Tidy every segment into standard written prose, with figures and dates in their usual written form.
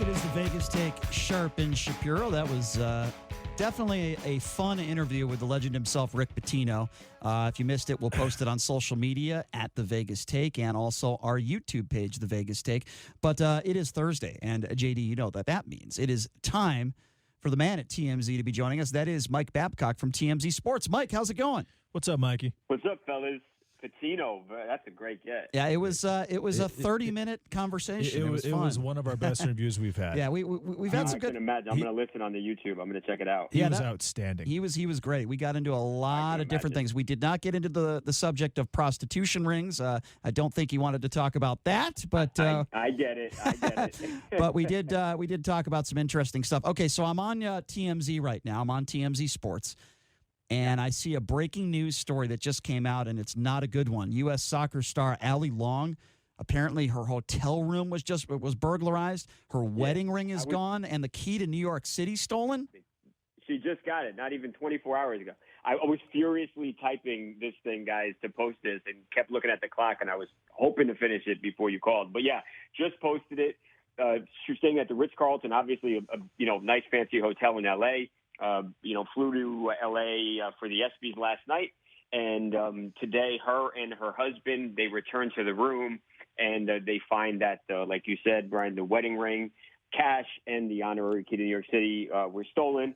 It is the Vegas Take, Sharp and Shapiro. That was definitely a fun interview with the legend himself, Rick Pitino. If you missed it, we'll post it on social media at The Vegas Take and also our YouTube page, The Vegas Take. But it is Thursday, and JD, you know that means it is time for the man at TMZ to be joining us. That is Mike Babcock from TMZ Sports. Mike, how's it going? What's up, Mikey? What's up, fellas? Patino, that's a great get. Yeah, it was a 30-minute conversation. It was one of our best interviews we've had. Yeah, we've had some good. I can imagine. I'm going to listen on the YouTube. I'm going to check it out. He was outstanding. He was great. We got into a lot of different things. We did not get into the subject of prostitution rings. I don't think he wanted to talk about that, but I get it. But we did talk about some interesting stuff. Okay, so I'm on TMZ right now. I'm on TMZ Sports. And I see a breaking news story that just came out, and it's not a good one. U.S. soccer star Allie Long, apparently her hotel room was burglarized. Her wedding ring is gone, and the key to New York City stolen. She just got it, not even 24 hours ago. I was furiously typing this thing, guys, to post this, and kept looking at the clock, and I was hoping to finish it before you called. But, yeah, just posted it. She's staying at the Ritz-Carlton, obviously a nice fancy hotel in L.A., flew to L.A. For the ESPYs last night, and today her and her husband, they returned to the room, and they find that, like you said, Brian, the wedding ring, cash, and the honorary key to New York City were stolen.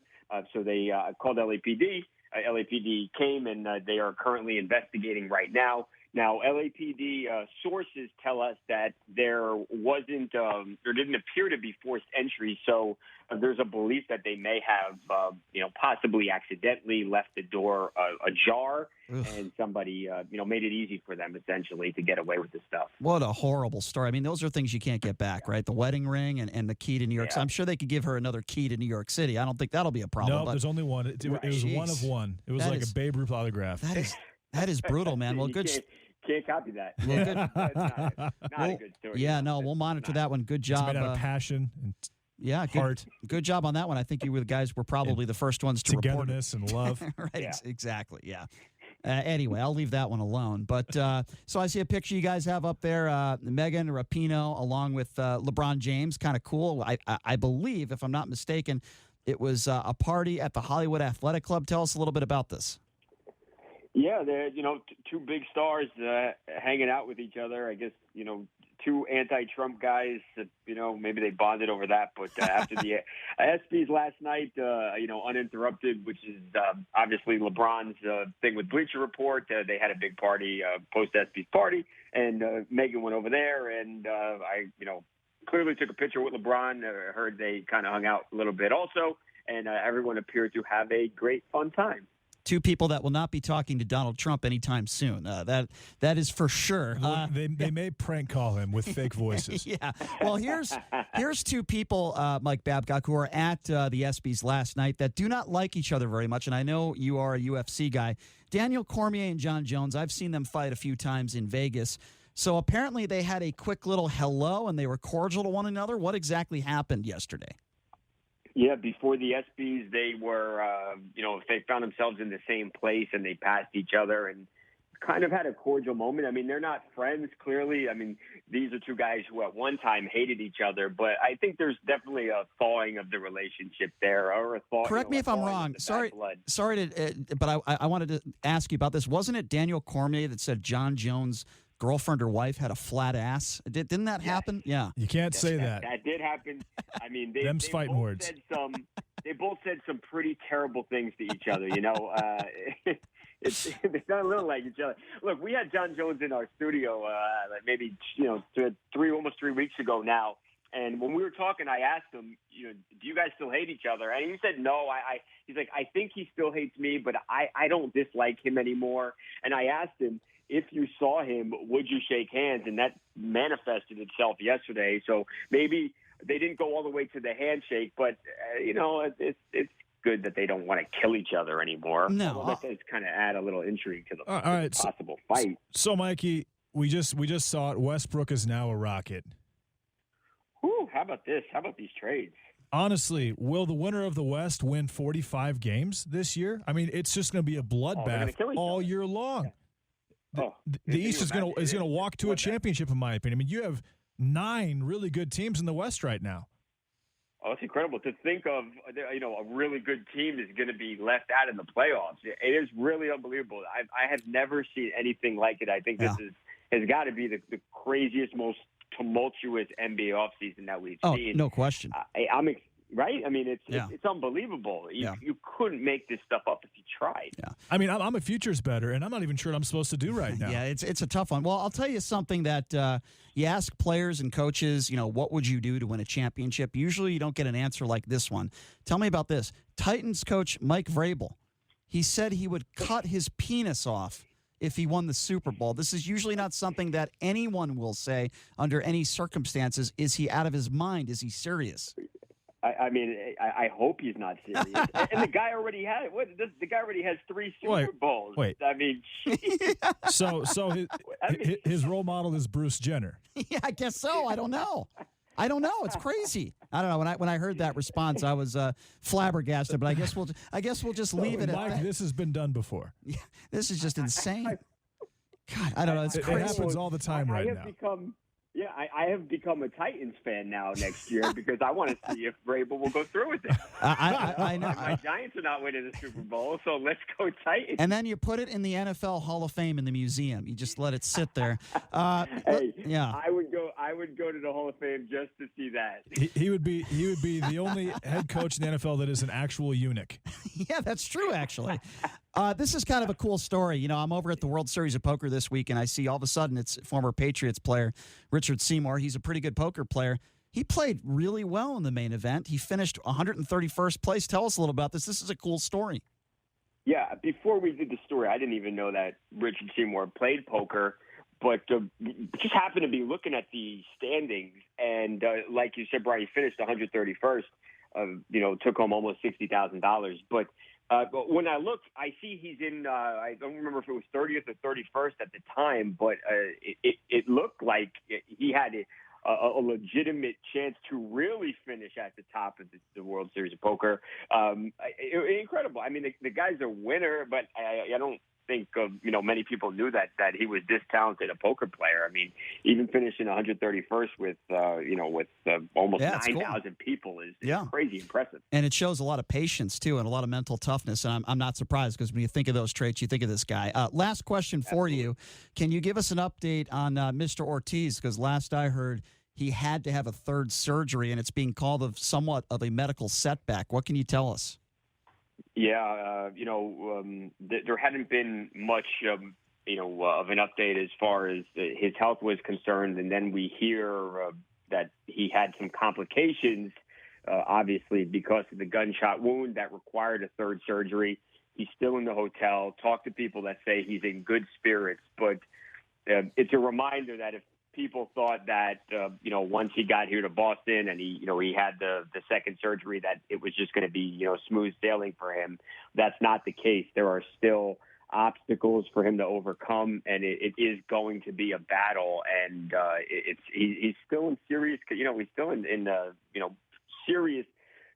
So they called LAPD. LAPD came, and they are currently investigating right now. Now, LAPD sources tell us that there didn't appear to be forced entry, so there's a belief that they may have, possibly accidentally left the door ajar, and somebody, made it easy for them, essentially, to get away with this stuff. What a horrible story. I mean, those are things you can't get back, right? The wedding ring and the key to New York City. I'm sure they could give her another key to New York City. I don't think that'll be a problem. No, there's only one. It was one of one. It was like a Babe Ruth autograph. That is brutal, man. Well, good. Can't copy that. Well, good. not a good story. Yeah, no, we'll monitor that one. Good job. It's made out of passion and heart. Good job on that one. I think you guys were probably the first ones to report it. Togetherness and love. Right, yeah. Exactly, yeah. Anyway, I'll leave that one alone. But so I see a picture you guys have up there, Megan Rapinoe along with LeBron James. Kind of cool. I believe, if I'm not mistaken, it was a party at the Hollywood Athletic Club. Tell us a little bit about this. Yeah, they're, two big stars hanging out with each other. I guess, two anti-Trump guys, maybe they bonded over that. But after the ESPYs last night, uninterrupted, which is obviously LeBron's thing with Bleacher Report. They had a big party, post-ESPYs party, and Megan went over there, and I clearly took a picture with LeBron. Heard they kind of hung out a little bit also, and everyone appeared to have a great, fun time. Two people that will not be talking to Donald Trump anytime soon. That is for sure. They may prank call him with fake voices. Yeah. Well, here's two people, Mike Babcock, who are at the ESPYs last night that do not like each other very much. And I know you are a UFC guy. Daniel Cormier and John Jones, I've seen them fight a few times in Vegas. So apparently they had a quick little hello and they were cordial to one another. What exactly happened yesterday? Yeah, before the ESPYs, they were, they found themselves in the same place and they passed each other and kind of had a cordial moment. I mean, they're not friends, clearly. I mean, these are two guys who at one time hated each other, but I think there's definitely a thawing of the relationship there, or a thaw. Correct me if I'm wrong. Sorry but I wanted to ask you about this. Wasn't it Daniel Cormier that said John Jones' girlfriend or wife had a flat ass? Didn't that happen? Yeah. You can't say that. That did happen. I mean, they fighting both words. They both said some pretty terrible things to each other. They sound a little like each other. Look, we had John Jones in our studio maybe almost 3 weeks ago now. And when we were talking, I asked him, do you guys still hate each other? And he said, no. He's like, I think he still hates me, but I don't dislike him anymore. And I asked him, if you saw him, would you shake hands? And that manifested itself yesterday. So maybe they didn't go all the way to the handshake, but, it's good that they don't want to kill each other anymore. No. That does kind of add a little intrigue to the possible fight. fight. So, Mikey, we just saw it. Westbrook is now a Rocket. Whew, how about this? How about these trades? Honestly, will the winner of the West win 45 games this year? I mean, it's just going to be a bloodbath all year long. Yeah. The East is going to walk to a championship, in my opinion. I mean, you have 9 really good teams in the West right now. Oh, it's incredible to think of, a really good team is going to be left out in the playoffs. It is really unbelievable. I have never seen anything like it. I think this has got to be the craziest, most tumultuous NBA offseason that we've seen. No question. Right? I mean, it's unbelievable. You couldn't make this stuff up if you tried. Yeah. I mean, I'm a futures bettor, and I'm not even sure what I'm supposed to do right now. Yeah, it's a tough one. Well, I'll tell you something that you ask players and coaches, what would you do to win a championship? Usually you don't get an answer like this one. Tell me about this. Titans coach Mike Vrabel, he said he would cut his penis off if he won the Super Bowl. This is usually not something that anyone will say under any circumstances. Is he out of his mind? Is he serious? I hope he's not serious. And the guy already had the guy already has 3 Super Bowls. Wait. I mean, so his role model is Bruce Jenner. Yeah, I guess so. I don't know. It's crazy. I don't know. When I heard that response, I was flabbergasted. But I guess we'll just leave it at Mike, that. this has been done before. Yeah, this is just insane. God, I don't know. It's crazy. It happens all the time now. I have become a Titans fan now next year because I want to see if Vrabel will go through with it. I know. My Giants are not winning the Super Bowl, so let's go Titans. And then you put it in the NFL Hall of Fame in the museum. You just let it sit there. I would go to the Hall of Fame just to see that. He would be the only head coach in the NFL that is an actual eunuch. Yeah, that's true, actually. This is kind of a cool story. I'm over at the World Series of Poker this week, and I see all of a sudden it's former Patriots player Richard Seymour. He's a pretty good poker player. He played really well in the main event. He finished 131st place. Tell us a little about this. This is a cool story. Yeah, before we did the story, I didn't even know that Richard Seymour played poker, but just happened to be looking at the standings, and like you said, Brian, he finished 131st. Took home almost $60,000, but when I look, I see he's in, I don't remember if it was 30th or 31st at the time, but it looked like he had a legitimate chance to really finish at the top of the World Series of Poker. Incredible. I mean, the guy's a winner, but I don't think many people knew that he was this talented a poker player. I mean, even finishing 131st with almost 9,000 people is crazy impressive. And it shows a lot of patience too, and a lot of mental toughness. And I'm not surprised because when you think of those traits, you think of this guy. Last question for you: can you give us an update on Mr. Ortiz? Because last I heard, he had to have a third surgery, and it's being called somewhat of a medical setback. What can you tell us? Yeah, there hadn't been much, of an update as far as his health was concerned. And then we hear that he had some complications, obviously, because of the gunshot wound that required a third surgery. He's still in the hotel. Talk to people that say he's in good spirits. But it's a reminder that if people thought that, once he got here to Boston and he had the second surgery, that it was just going to be, smooth sailing for him. That's not the case. There are still obstacles for him to overcome, and it is going to be a battle. And he's still in serious, he's still in serious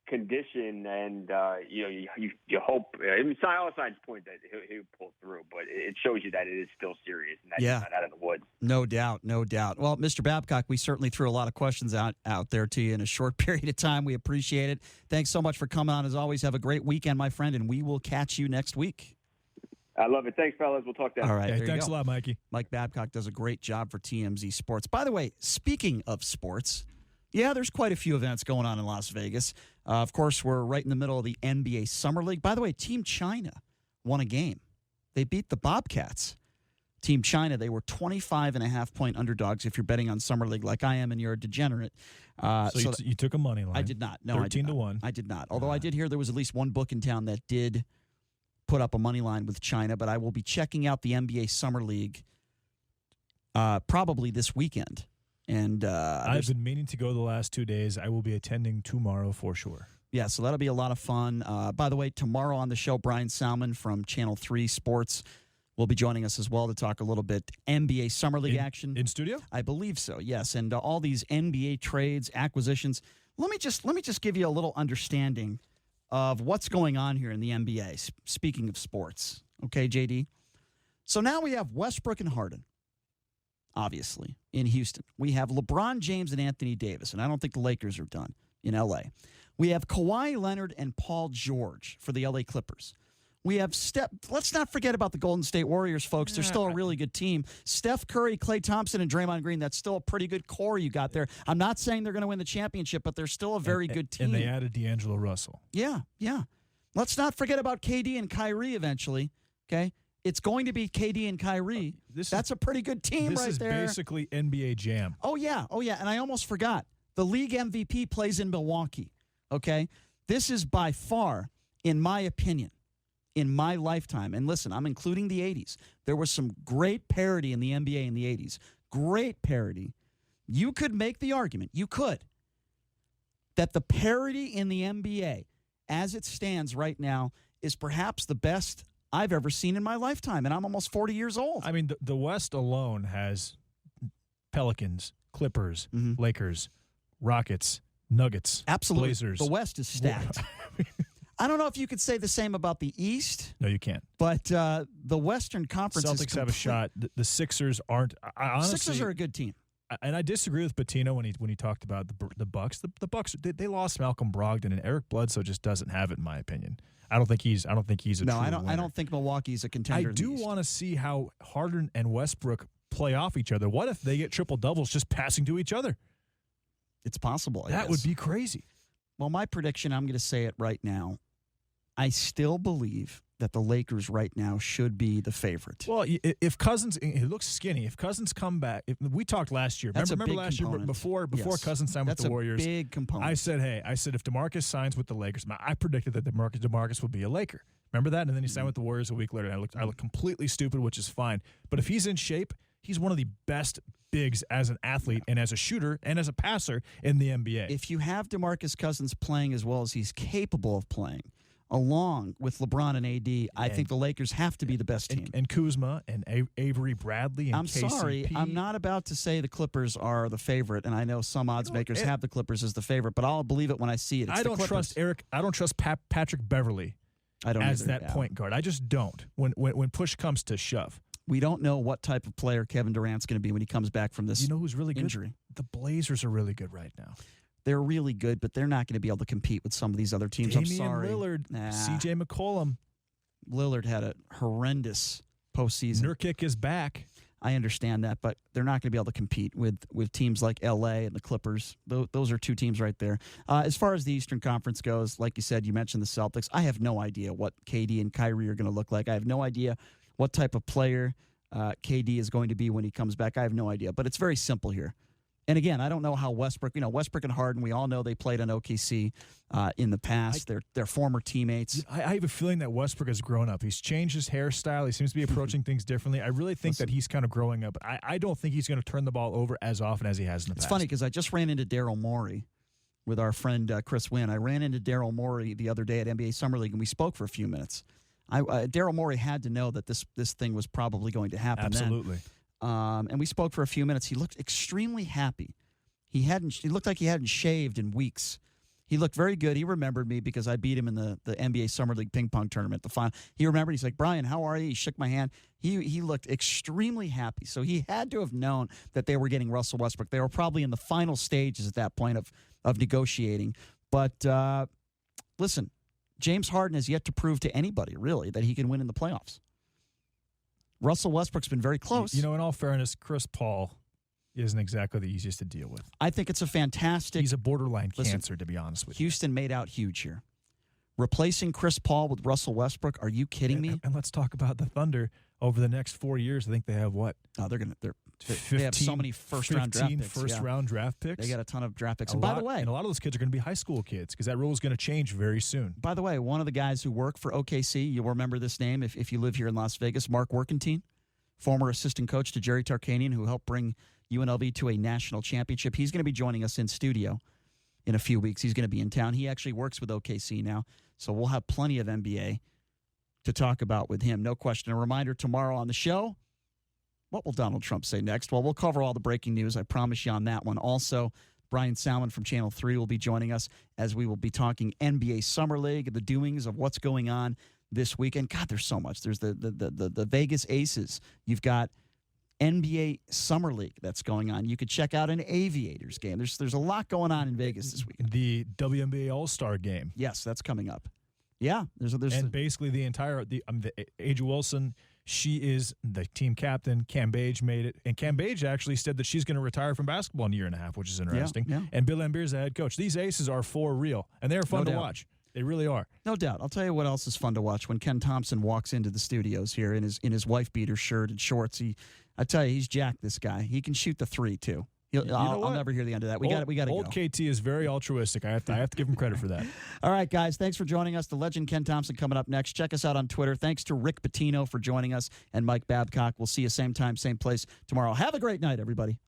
condition, and you hope. I mean, all signs point that he'll pull through, but it shows you that it is still serious and that he's not out of the woods. No doubt. Well, Mr. Babcock, we certainly threw a lot of questions out there to you in a short period of time. We appreciate it. Thanks so much for coming on. As always, have a great weekend, my friend, and we will catch you next week. I love it. Thanks, fellas. We'll talk then. All right. Hey, thanks a lot, Mikey. Mike Babcock does a great job for TMZ Sports. By the way, speaking of sports, there's quite a few events going on in Las Vegas. Of course, we're right in the middle of the NBA Summer League. By the way, Team China won a game. They beat the Bobcats. Team China, they were 25.5-point underdogs if you're betting on Summer League like I am and you're a degenerate. So you took a money line. I did not. No, 13-1. I did not. Although I did hear there was at least one book in town that did put up a money line with China, but I will be checking out the NBA Summer League probably this weekend. And I've been meaning to go the last 2 days. I will be attending tomorrow for sure. Yeah, so that'll be a lot of fun. By the way, tomorrow on the show, Brian Salmon from Channel 3 Sports will be joining us as well to talk a little bit NBA Summer League action. In studio? I believe so, yes. And all these NBA trades, acquisitions. Let me just give you a little understanding of what's going on here in the NBA, speaking of sports. Okay, JD? So now we have Westbrook and Harden. Obviously, in Houston. We have LeBron James and Anthony Davis, and I don't think the Lakers are done. in L.A. We have Kawhi Leonard and Paul George for the L.A. Clippers. We have let's not forget about the Golden State Warriors, folks. They're still a really good team. Steph Curry, Klay Thompson, and Draymond Green, that's still a pretty good core you got there. I'm not saying they're going to win the championship, but they're still a very good team. And they added D'Angelo Russell. Yeah. Let's not forget about KD and Kyrie eventually, okay? It's going to be KD and Kyrie. That's a pretty good team right there. This is basically NBA Jam. Oh, yeah. And I almost forgot. The league MVP plays in Milwaukee, okay? This is by far, in my opinion, in my lifetime, and listen, I'm including the 80s. There was some great parity in the NBA in the 80s. Great parity. You could make the argument, that the parity in the NBA, as it stands right now, is perhaps the best I've ever seen in my lifetime, and I'm almost 40 years old. I mean, the West alone has Pelicans, Clippers, Lakers, Rockets, Nuggets, absolutely. Blazers. The West is stacked. I don't know if you could say the same about the East. No, you can't. But the Western Conference Celtics have a shot. The Sixers aren't. Honestly, Sixers are a good team. And I disagree with Patino when he talked about the Bucks. The Bucks they lost Malcolm Brogdon, and Eric Bledsoe just doesn't have it, in my opinion. I don't think he's a true winner. I don't think Milwaukee's a contender. I do want to see how Harden and Westbrook play off each other. What if they get triple doubles just passing to each other? It's possible. That would be crazy. Well, my prediction, I'm going to say it right now. I still believe that the Lakers right now should be the favorite. Well, if Cousins, he looks skinny. If Cousins come back, we talked last year. Remember last year before Cousins signed with the Warriors? That's a big component. I said if DeMarcus signs with the Lakers, I predicted that DeMarcus would be a Laker. Remember that? And then he signed with the Warriors a week later. And I looked completely stupid, which is fine. But if he's in shape, he's one of the best bigs as an athlete and as a shooter and as a passer in the NBA. If you have DeMarcus Cousins playing as well as he's capable of playing, along with LeBron and AD, I think the Lakers have to be the best team. And Kuzma and Avery Bradley and KCP. Sorry, I'm not about to say the Clippers are the favorite, and I know some odds makers have the Clippers as the favorite, but I'll believe it when I see it. I don't trust Patrick Beverly as that point guard. I just don't. When push comes to shove. We don't know what type of player Kevin Durant's going to be when he comes back from this injury. You know who's really good? The Blazers are really good right now. They're really good, but they're not going to be able to compete with some of these other teams. I'm sorry. Lillard, CJ McCollum. Lillard had a horrendous postseason. Nurkic is back. I understand that, but they're not going to be able to compete with teams like L.A. and the Clippers. Those are two teams right there. As far as the Eastern Conference goes, like you said, you mentioned the Celtics. I have no idea what KD and Kyrie are going to look like. I have no idea what type of player KD is going to be when he comes back. I have no idea, but it's very simple here. And again, I don't know how Westbrook and Harden, we all know they played on OKC in the past. They're former teammates. I have a feeling that Westbrook has grown up. He's changed his hairstyle. He seems to be approaching things differently. I really think that he's kind of growing up. I don't think he's going to turn the ball over as often as he has in the past. It's funny because I just ran into Daryl Morey with our friend Chris Wynn. I ran into Daryl Morey the other day at NBA Summer League, and we spoke for a few minutes. Daryl Morey had to know that this thing was probably going to happen. Absolutely. And we spoke for a few minutes. He looked extremely happy. He looked like he hadn't shaved in weeks. He looked very good. He remembered me because I beat him in the NBA Summer League ping pong tournament, the final. He remembered. He's like, Brian, how are you? He shook my hand. He looked extremely happy. So he had to have known that they were getting Russell Westbrook. They were probably in the final stages at that point of negotiating. But listen, James Harden has yet to prove to anybody, really, that he can win in the playoffs. Russell Westbrook's been very close. In all fairness, Chris Paul isn't exactly the easiest to deal with. I think it's a fantastic... He's a borderline cancer, to be honest with you. Houston made out huge here. Replacing Chris Paul with Russell Westbrook, are you kidding me? And let's talk about the Thunder. Over the next 4 years, I think they have what? Oh, they have so many first-round draft picks. First-round draft picks. They got a ton of draft picks. And by the way... And a lot of those kids are going to be high school kids because that rule is going to change very soon. By the way, one of the guys who worked for OKC, you'll remember this name if you live here in Las Vegas, Mark Workentine, former assistant coach to Jerry Tarkanian, who helped bring UNLV to a national championship. He's going to be joining us in studio in a few weeks. He's going to be in town. He actually works with OKC now, so we'll have plenty of NBA to talk about with him. No question. A reminder, tomorrow on the show, what will Donald Trump say next? Well, we'll cover all the breaking news. I promise you on that one. Also, Brian Salmon from Channel 3 will be joining us as we will be talking NBA Summer League, the doings of what's going on this weekend. God, there's so much. There's the Vegas Aces. You've got NBA Summer League that's going on. You could check out an Aviators game. There's a lot going on in Vegas this weekend. The WNBA All-Star game. Yes, that's coming up. Yeah, there's basically the entire A'ja Wilson. She is the team captain. Cam Page made it, and Cam Page actually said that she's going to retire from basketball in a year and a half, which is interesting. Yeah. And Bill Laimbeer is the head coach. These aces are for real, and they're fun to watch. They really are. No doubt. I'll tell you what else is fun to watch when Ken Thompson walks into the studios here in his wife beater shirt and shorts. I tell you, he's jacked. This guy. He can shoot the three too. I'll never hear the end of that. We got to go. Old KT is very altruistic. I have to give him credit for that. All right, guys. Thanks for joining us. The legend Ken Thompson coming up next. Check us out on Twitter. Thanks to Rick Pitino for joining us and Mike Babcock. We'll see you same time, same place tomorrow. Have a great night, everybody.